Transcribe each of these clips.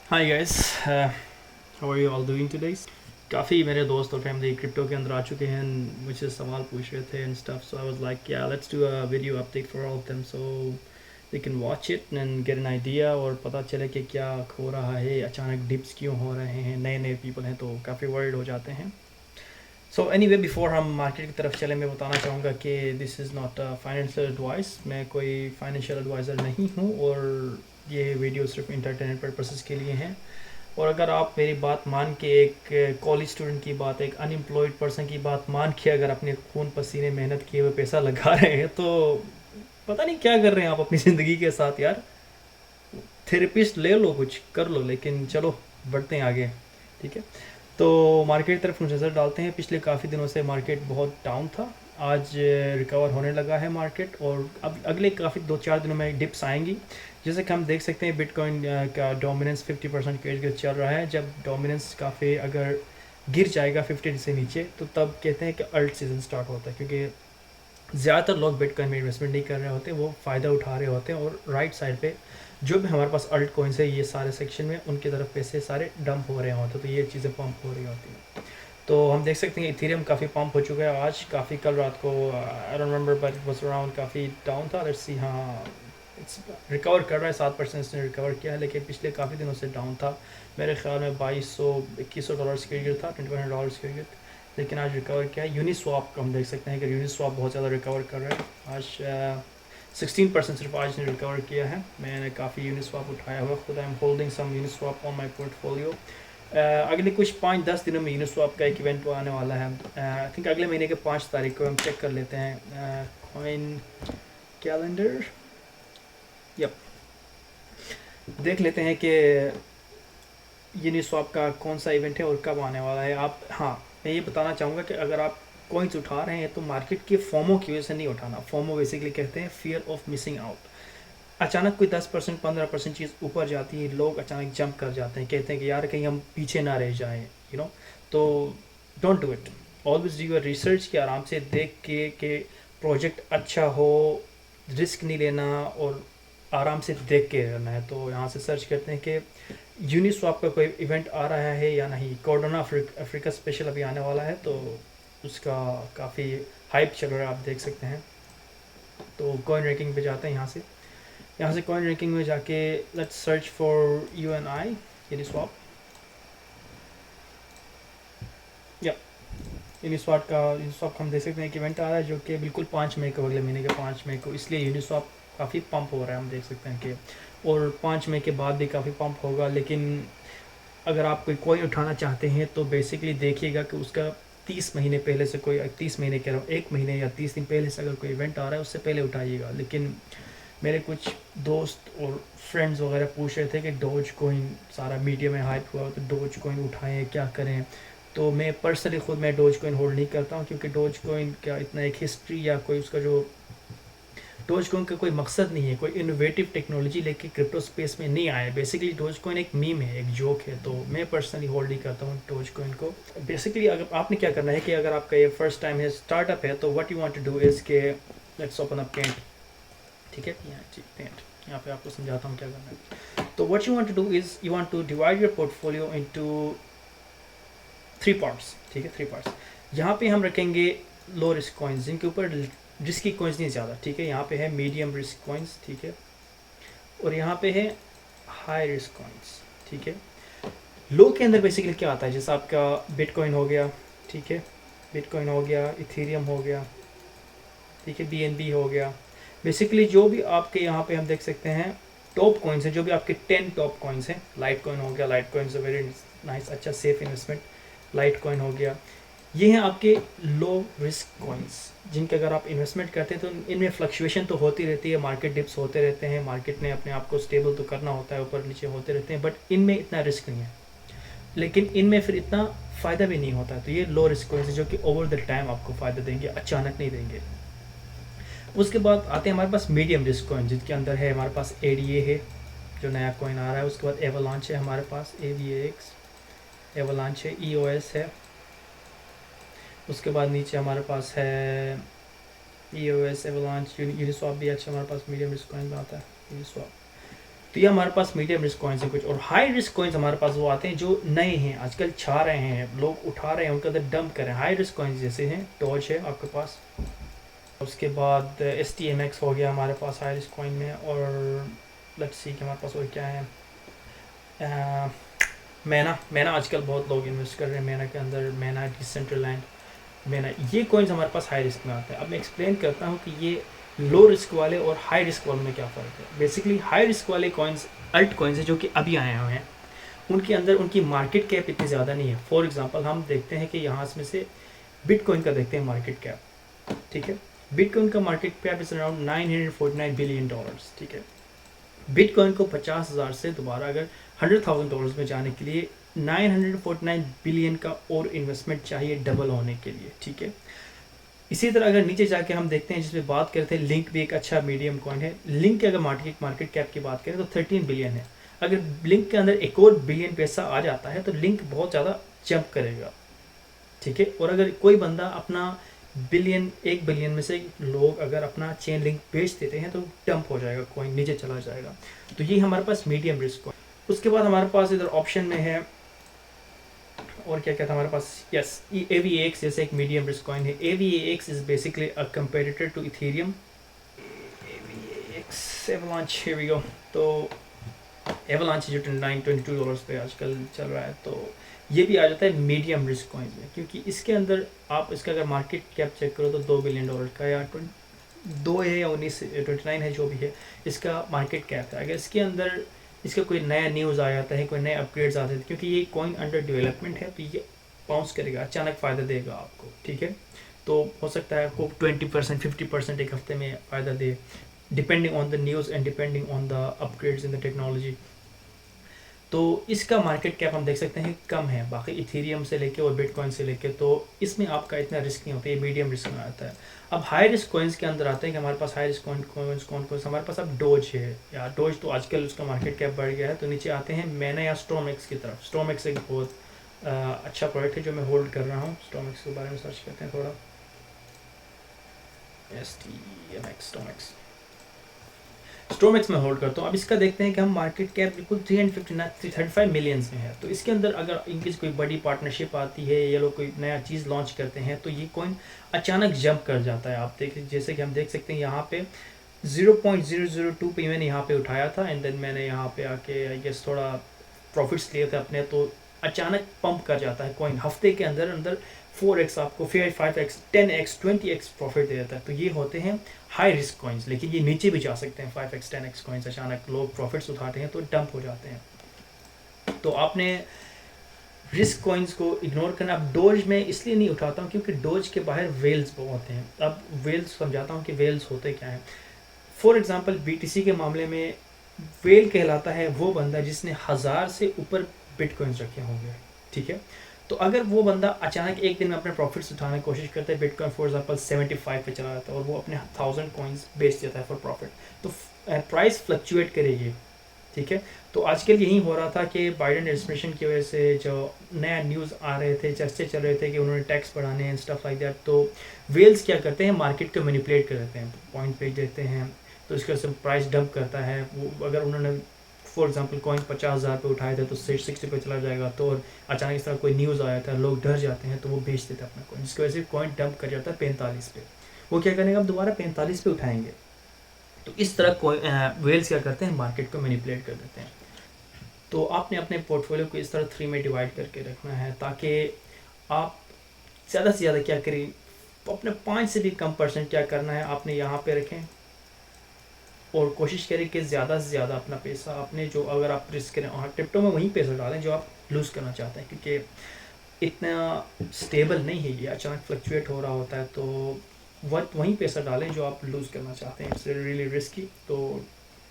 Hi guys, how are you all doing today? काफ़ी मेरे दोस्त और फैमिली क्रिप्टो के अंदर आ चुके हैं, मुझसे सवाल पूछ रहे थे and stuff, so I was like yeah let's do a video update for all of them so they can watch it and get an idea और पता चले कि क्या हो रहा है, अचानक डिप्स क्यों हो रहे हैं। नए नए पीपल हैं तो काफ़ी वर्ल्ड हो जाते हैं। सो एनीवे, बिफोर हम मार्केट की तरफ चले, मैं बताना चाहूँगा कि this is not a financial advice. मैं कोई फाइनेंशियल एडवाइज़र नहीं हूँ और ये वीडियो सिर्फ इंटरटेनमेंट पर्पसेस के लिए हैं। और अगर आप मेरी बात मान के, एक कॉलेज स्टूडेंट की बात, एक अनएम्प्लॉयड पर्सन की बात मान के अगर अपने खून पसीने मेहनत किए हुए पैसा लगा रहे हैं तो पता नहीं क्या कर रहे हैं आप अपनी ज़िंदगी के साथ यार। थेरेपिस्ट ले लो, कुछ कर लो, लेकिन चलो बढ़ते हैं आगे। ठीक है, तो मार्केट की तरफ नज़र डालते हैं। पिछले काफ़ी दिनों से मार्केट बहुत डाउन था, आज रिकवर होने लगा है मार्केट और अब अगले काफ़ी 2-4 दिनों में डिप्स आएंगी। जैसे कि हम देख सकते हैं बिटकॉइन का डोमिनेंस 50% के इर्द चल रहा है। जब डोमिनेंस काफ़ी अगर गिर जाएगा 50 से नीचे तो तब कहते हैं कि अल्ट सीजन स्टार्ट होता है, क्योंकि ज़्यादातर लोग बिटकॉइन में इन्वेस्टमेंट नहीं कर रहे होते, वो फ़ायदा उठा रहे होते हैं और राइट साइड पे जो भी हमारे पास अल्ट कॉइन्स है ये सारे सेक्शन में उनकी तरफ पैसे सारे डंप हो रहे होते हैं, तो ये चीज़ें पंप हो रही होती हैं। तो हम देख सकते हैं इथेरियम काफ़ी पंप हो चुका है आज, काफ़ी कल रात को I don't remember but it was around काफ़ी डाउन था। लेट्स सी, हाँ इट्स रिकवर कर रहा है, 7% इसने रिकवर किया है, लेकिन पिछले काफ़ी दिनों से डाउन था। मेरे ख्याल में 2200-2100 डॉलर्स के गिर था, 2100 डॉलर्स के गिर, लेकिन आज रिकवर किया है। यूनिस्वाप को हम देख सकते हैं कि यूनिस्वाप बहुत ज़्यादा रिकवर कर रहा है आज। 16% सिर्फ आज ने रिकवर किया है। मैंने काफ़ी यूनिस्वाप उठाया हुआ खुद, I am holding some Uniswap on my portfolio. अगले कुछ 5-10 दिनों में यूनिस्वाप का एक इवेंट आने वाला है। आई थिंक अगले महीने के 5 तारीख को हम चेक कर लेते हैं कॉइन कैलेंडर। यप, देख लेते हैं कि यूनिस्वाप का कौन सा इवेंट है और कब आने वाला है। आप, हाँ, मैं ये बताना चाहूँगा कि अगर आप कॉइन्स उठा रहे हैं तो मार्केट के फोमो की वजह से नहीं उठाना। फोमो बेसिकली कहते हैं फियर ऑफ मिसिंग आउट। अचानक कोई 10% 15% चीज़ ऊपर जाती है, लोग अचानक जंप कर जाते हैं, कहते हैं कि यार कहीं हम पीछे ना रह जाएं, यू नो। तो don't do it, always do your research, कि आराम से देख के प्रोजेक्ट अच्छा हो, रिस्क नहीं लेना और आराम से देख के रहना है। तो यहाँ से सर्च करते हैं कि यूनिस्वाप का कोई इवेंट आ रहा है या नहीं। कोर्डोना अफ्रीका स्पेशल अभी आने वाला है, तो उसका काफ़ी हाइप चल रहा है, आप देख सकते हैं। तो कॉइन रैंकिंग पे जाते हैं यहाँ से कॉइन रैंकिंग में जाके let's search for UNI Uniswap. या यूनिस्वाप का हम देख सकते हैं कि इवेंट आ रहा है जो कि बिल्कुल 5 मई को, अगले महीने के 5 मई को, इसलिए यूनिस्वाप काफ़ी पंप हो रहा है, हम देख सकते हैं कि। और 5 मई के बाद भी काफ़ी पंप होगा। लेकिन अगर आप कोई कॉइन उठाना चाहते हैं तो बेसिकली देखिएगा कि उसका 30 महीने पहले से, कोई 30 महीने कह रहा हूँ, 1 महीने या 30 दिन पहले से अगर कोई इवेंट आ रहा है उससे पहले उठाइएगा। लेकिन मेरे कुछ दोस्त और फ्रेंड्स वगैरह पूछ रहे थे कि डोज कॉइन सारा मीडिया में हाइप हुआ तो डोज कॉइन उठाएं, क्या करें। तो मैं पर्सनली खुद मैं डोज कॉइन होल्ड नहीं करता हूँ, क्योंकि डोज कॉइन का इतना एक हिस्ट्री या कोई उसका जो, डोज कॉइन का कोई मकसद नहीं है, कोई इनोवेटिव टेक्नोलॉजी लेके क्रिप्टो स्पेस में नहीं आया। बेसिकली डोज कॉइन एक मीम है, एक जोक है, तो मैं पर्सनली होल्ड नहीं करता हूँ डोज कॉइन को। बेसिकली अगर आपने क्या करना है कि अगर आपका ये फर्स्ट टाइम है, स्टार्टअप है, तो what you want to do is के लेट्स ओपन अप पेंट। ठीक है, यहाँ जी पेंट, यहाँ पे आपको समझाता हूँ क्या करना है। तो what you want to do is you want to divide your portfolio into 3 parts. ठीक है, 3 पार्ट्स। यहाँ पे हम रखेंगे लो रिस्क कॉइन्स, जिनके ऊपर रिस्की कॉइन्स नहीं ज़्यादा। ठीक है, यहाँ पे है मीडियम रिस्क कॉइन्स, ठीक है, और यहाँ पे है हाई रिस्क कॉइन्स। ठीक है, लो के अंदर बेसिकली क्या आता है, जैसे आपका बिटकॉइन हो गया, ठीक है, बिटकॉइन हो गया, इथेरियम हो गया, ठीक है, BNB हो गया। बेसिकली जो भी आपके यहाँ पे हम देख सकते हैं टॉप कॉइन्स हैं, जो भी आपके 10 टॉप कॉइन्स हैं। लाइट कॉइन हो गया, light coin is a very nice, अच्छा सेफ इन्वेस्टमेंट। लाइट कॉइन हो गया, ये हैं आपके लो रिस्क कॉइन्स, जिनके अगर आप इन्वेस्टमेंट करते हैं तो इनमें फ्लक्चुएशन तो होती रहती है, मार्केट डिप्स होते रहते हैं, मार्केट ने अपने आप को स्टेबल तो करना होता है, ऊपर नीचे होते रहते हैं, बट इनमें इतना रिस्क नहीं है, लेकिन इनमें फिर इतना फ़ायदा भी नहीं होता है। तो ये लो रिस्क कॉइन्स जो कि ओवर द टाइम आपको फ़ायदा देंगे, अचानक नहीं देंगे। उसके बाद आते हैं हमारे पास मीडियम रिस्क कॉइन, जिसके अंदर है हमारे पास ADA है, जो नया कॉइन आ रहा है। उसके बाद एवलांच है हमारे पास, AVAX एवलांच है, EOS है। उसके बाद नीचे हमारे पास है EOS एवलांच, यूनिस्वाप भी अच्छा हमारे पास मीडियम रिस्क कॉइन में आता है, यूनिस्वाप। तो ये हमारे पास मीडियम रिस्क कॉइन्स है कुछ। और हाई रिस्क कॉइन्स हमारे पास वो आते हैं जो नए हैं, आजकल छा रहे हैं, लोग उठा रहे हैं, उनके अंदर डंप कर रहे हैं। हाई रिस्क कॉइन्स जैसे हैं डॉज है आपके पास, उसके बाद STMX हो गया हमारे पास हाई रिस्क कॉइन में। और लेट्स सी कि हमारे पास और क्या है, मैना आजकल बहुत लोग इन्वेस्ट कर रहे हैं मैना के अंदर, मैना डिसेंट्रलैंड मैना, ये कॉइन्स हमारे पास हाई रिस्क में आते हैं। अब मैं एक्सप्लेन करता हूँ कि ये लो रिस्क वाले और हाई रिस्क वाले में क्या फ़र्क है। बेसिकली हाई रिस्क वाले कॉइन्स अल्ट कॉइन्स है जो कि अभी आए हुए हैं, उनके अंदर उनकी मार्केट कैप इतनी ज़्यादा नहीं है। फॉर एग्जांपल हम देखते हैं कि यहाँ इसमें से बिटकॉइन का देखते हैं मार्केट कैप, ठीक है। बिटकॉइन का market cap is around $949 billion, ठीक है। बिटकॉइन को 50,000 से दोबारा अगर $100,000 में जाने के लिए 949 बिलियन का और इन्वेस्टमेंट चाहिए डबल होने के लिए, ठीक है। इसी तरह अगर नीचे जाके हम देखते हैं जिसमें बात करते हैं, लिंक भी एक अच्छा मीडियम कॉइन है। लिंक की अगर मार्केट कैप की बात करें तो 13 बिलियन है। अगर लिंक के अंदर एक और बिलियन पैसा आ जाता है तो लिंक बहुत ज़्यादा जंप करेगा, ठीक है। और अगर कोई बंदा अपना एक बिलियन में से लोग अगर अपना चेन लिंक बेच देते हैं तो डंप हो जाएगा, कॉइन नीचे चला जाएगा। तो ये हमारे पास मीडियम रिस्क कॉइन। उसके बाद हमारे पास इधर ऑप्शन में है और क्या क्या था हमारे पास, यस AVAX जैसे एक मीडियम रिस्क कॉइन है। AVAX is basically a competitor to Ethereum. AVAX Avalanche, here we go. तो एवलांच जो $22 पे आजकल चल रहा है, तो ये भी आ जाता है मीडियम रिस्क कॉइन में, क्योंकि इसके अंदर आप इसका अगर मार्केट कैप चेक करो तो $2 बिलियन का या 2 है या 29 है, जो भी है इसका मार्केट कैप है। अगर इसके अंदर इसका कोई नया न्यूज़ आ जाता है, कोई नए अपग्रेड्स आते हैं, क्योंकि ये कॉइन अंडर डेवलपमेंट है, तो ये बाउंस करेगा, अचानक फ़ायदा देगा आपको, ठीक है। तो हो सकता है आपको 20% 50% एक हफ्ते में फ़ायदा दे, depending on the news and depending on the upgrades in the technology. तो इसका मार्केट कैप हम देख सकते हैं कम है बाकी इथेरियम से लेके और बिटकॉइन से लेके, तो इसमें आपका इतना रिस्क नहीं होता, ये मीडियम रिस्क में आता है। अब हाई रिस्क कॉइन्स के अंदर आते हैं कि हमारे पास हाई रिस्क कॉइन्स कौन कौन हमारे पास। अब डोज है या डोज, तो आजकल उसका मार्केट कैप बढ़ गया है। तो नीचे आते हैं मैना या स्टॉर्मएक्स की तरफ। स्टॉर्मएक्स एक बहुत अच्छा प्रोडक्ट है जो मैं होल्ड कर रहा हूँ। स्टॉर्मएक्स के बारे में सर्च करते हैं थोड़ा, STMX स्टॉर्मएक्स में होल्ड करता हूँ। अब इसका देखते हैं कि हम मार्केट कैप बिल्कुल 335 मिलियंस में है। तो इसके अंदर अगर इनकी कोई बड़ी पार्टनरशिप आती है, ये लोग कोई नया चीज़ लॉन्च करते हैं, तो ये कॉइन अचानक जंप कर जाता है। आप देख, जैसे कि हम देख सकते हैं यहाँ पे 0.002 पे मैंने यहाँ पे उठाया था, एंड देन मैंने यहाँ पे आके आई गेस थोड़ा प्रॉफिट्स लिए थे अपने, तो अचानक पंप कर जाता है कॉइन। हफ्ते के अंदर अंदर 4x आपको, फिर 5x 10x 20x प्रॉफिट दे देता है। तो ये होते हैं हाई रिस्क कॉइन्स, लेकिन ये नीचे भी जा सकते हैं। 5x 10x कॉइन्स अचानक लोग प्रॉफिट्स उठाते हैं तो डंप हो जाते हैं। तो आपने रिस्क कॉइन्स को इग्नोर करना। अब डोज में इसलिए नहीं उठाता हूँ क्योंकि डोज के बाहर वेल्स बहुत हैं। अब वेल्स समझाता हूँ कि वेल्स होते क्या हैं। फॉर एग्जांपल BTC के मामले में वेल कहलाता है वो बंदा जिसने 1000 से ऊपर बिटकॉइंस रखे होंगे, ठीक है। तो अगर वो बंदा अचानक एक दिन में अपने प्रॉफिट्स उठाने की कोशिश करता है, बिटकॉइन फॉर एग्जांपल 75 पे चला जाता है और वो अपने 1000 कॉइन्स बेच देता है फॉर प्रॉफिट, तो प्राइस फ्लक्चुएट करेगी, ठीक है। तो आजकल यही हो रहा था कि बाइडेन एडमिनिस्ट्रेशन की वजह से जो नया न्यूज़ आ रहे थे, चर्चे चल रहे थे कि उन्होंने टैक्स बढ़ाने हैं, स्टफ लाइक दैट। तो वेल्स क्या करते हैं, मार्केट को मैनिपुलेट कर देते हैं, पॉइंट पे देते हैं, तो इसके वजह से प्राइस डंप करता है। वो अगर उन्होंने फॉर एग्जांपल कॉइन 50,000 पे उठाए थे तो 60 पे चला जाएगा, तो और अचानक इस तरह कोई न्यूज़ आया था, लोग डर जाते हैं तो वो बेच देते हैं अपना कॉइन, जिसकी वजह से कॉइन डंप कर जाता है 45 पे। वो क्या करेंगे, अब दोबारा 45 पे उठाएंगे। तो इस तरह वेल्स क्या करते हैं, मार्केट को मैनिपुलेट कर देते हैं। तो आपने अपने पोर्टफोलियो को इस तरह 3 में डिवाइड करके रखना है ताकि आप ज़्यादा से ज़्यादा क्या करें, अपने 5 से भी कम % क्या करना है आपने यहाँ पे रखें और कोशिश करें कि ज़्यादा से ज़्यादा अपना पैसा आपने जो, अगर आप रिस्क करें और क्रिप्टो में वहीं पैसा डालें जो आप लूज़ करना चाहते हैं, क्योंकि इतना स्टेबल नहीं है ये, अचानक फ्लक्चुएट हो रहा होता है। तो वहीं पैसा डालें जो आप लूज़ करना चाहते हैं। It's really risky. तो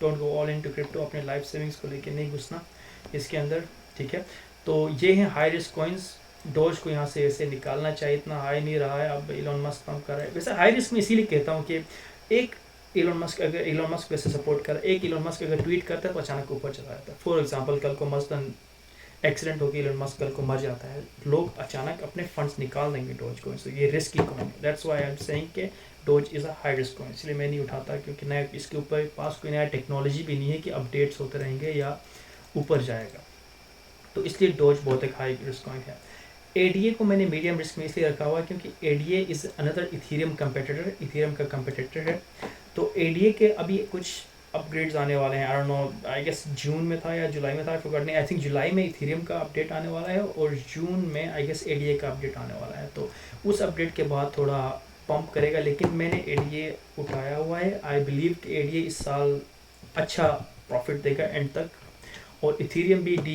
don't go all into crypto, अपने लाइफ सेविंग्स को लेके नहीं घुसना इसके अंदर, ठीक है। तो ये हैं हाई रिस्क कॉइन्स। डोज को यहाँ से ऐसे निकालना चाहिए, इतना हाई नहीं रहा है, अब इलॉन मस्क पंप कर रहा है। वैसे हाई रिस्क में इसीलिए कहता हूँ कि एक इलॉन मस्क वैसे सपोर्ट कर, एक इलॉन मस्क अगर ट्वीट करता है तो अचानक ऊपर चला जाता है। फॉर एग्जांपल कल को मसलन एक्सीडेंट होकर इलन मस्क कल को मर जाता है, लोग अचानक अपने फंड्स निकाल देंगे डोज कॉइन से। ये रिस्की कॉइन है, that's why I am saying कि Doge is a high risk coin, इसलिए मैं नहीं उठाता, क्योंकि नया इसके ऊपर पास कोई नया टेक्नोलॉजी भी नहीं है कि अपडेट्स होते रहेंगे या ऊपर जाएगा, तो इसलिए डोज बहुत एक हाई रिस्क कॉइन है। एडीए को मैंने मीडियम रिस्क में इसलिए रखा हुआ है क्योंकि ADA is another Ethereum competitor, Ethereum का कंपेटिटर है। तो एडीए के अभी कुछ अपग्रेड्स आने वाले हैं, I don't know, I guess June में था या जुलाई में था, फॉरगॉट नहीं, आई थिंक जुलाई में इथीरियम का अपडेट आने वाला है और जून में आई गेस एडीए का अपडेट आने वाला है। तो उस अपडेट के बाद थोड़ा पंप करेगा, लेकिन मैंने एडीए उठाया हुआ है। आई बिलीव कि एडीए इस साल अच्छा प्रॉफिट देगा एंड तक, और इथीरियम भी डी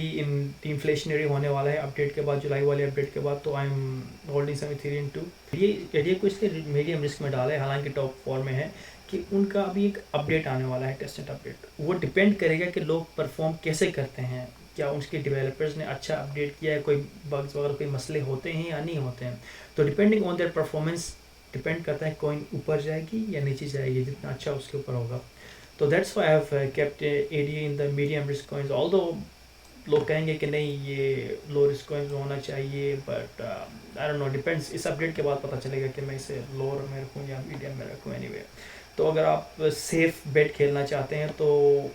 इन्फ्लेशनरी होने वाला है अपडेट के बाद, जुलाई वाले अपडेट के बाद। तो I am holding some Ethereum too. ये एडीए को इसलिए मीडियम रिस्क में डाला है, हालांकि टॉप 4 में है, कि उनका अभी एक अपडेट आने वाला है, टेस्टेड अपडेट। वो डिपेंड करेगा कि लोग परफॉर्म कैसे करते हैं, क्या उनके डेवलपर्स ने अच्छा अपडेट किया है, कोई बग्स वगैरह कोई मसले होते हैं या नहीं होते हैं। तो depending on their performance depend करता है कॉइन ऊपर जाएगी या नीचे जाएगी, जितना अच्छा उसके ऊपर होगा। तो that's why I have kept ADA in the medium risk coins. Although लोग कहेंगे कि नहीं ये लो रिस्क कॉइन्स होना चाहिए, but I don't no, depends. इस अपडेट के बाद पता चलेगा कि मैं इसे लोअर में रखूँ या मीडियम में रखूँ। एनीवे, तो अगर आप सेफ बेट खेलना चाहते हैं तो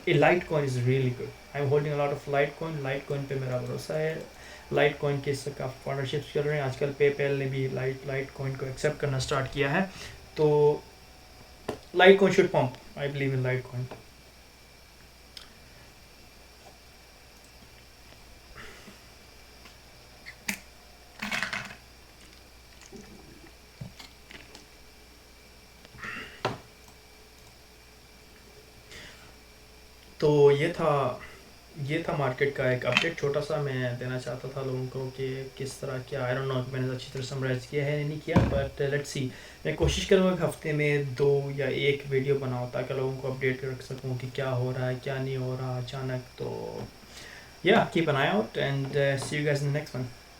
light coin is really good. I am holding a lot of light coin. Light coin पे मेरा भरोसा है। लाइट कॉइन के काफ़ी पार्टनरशिप्स चल रहे हैं आजकल। पेपैल ने भी लाइट कॉइन को एक्सेप्ट करना स्टार्ट किया है। तो light coin should pump, I believe in light coin. तो ये था मार्केट का एक अपडेट, छोटा सा मैं देना चाहता था लोगों को कि किस तरह क्या, आई डोंट नो मैंने अच्छी तरह समराइज़ किया है नहीं किया, बट लेट्स सी। मैं कोशिश करूँगा कि हफ्ते में 2 या 1 वीडियो बनाऊँ ताकि लोगों को अपडेट रख सकूँ कि क्या हो रहा है क्या नहीं हो रहा अचानक। तो yeah keep an eye out and see you guys in the next one.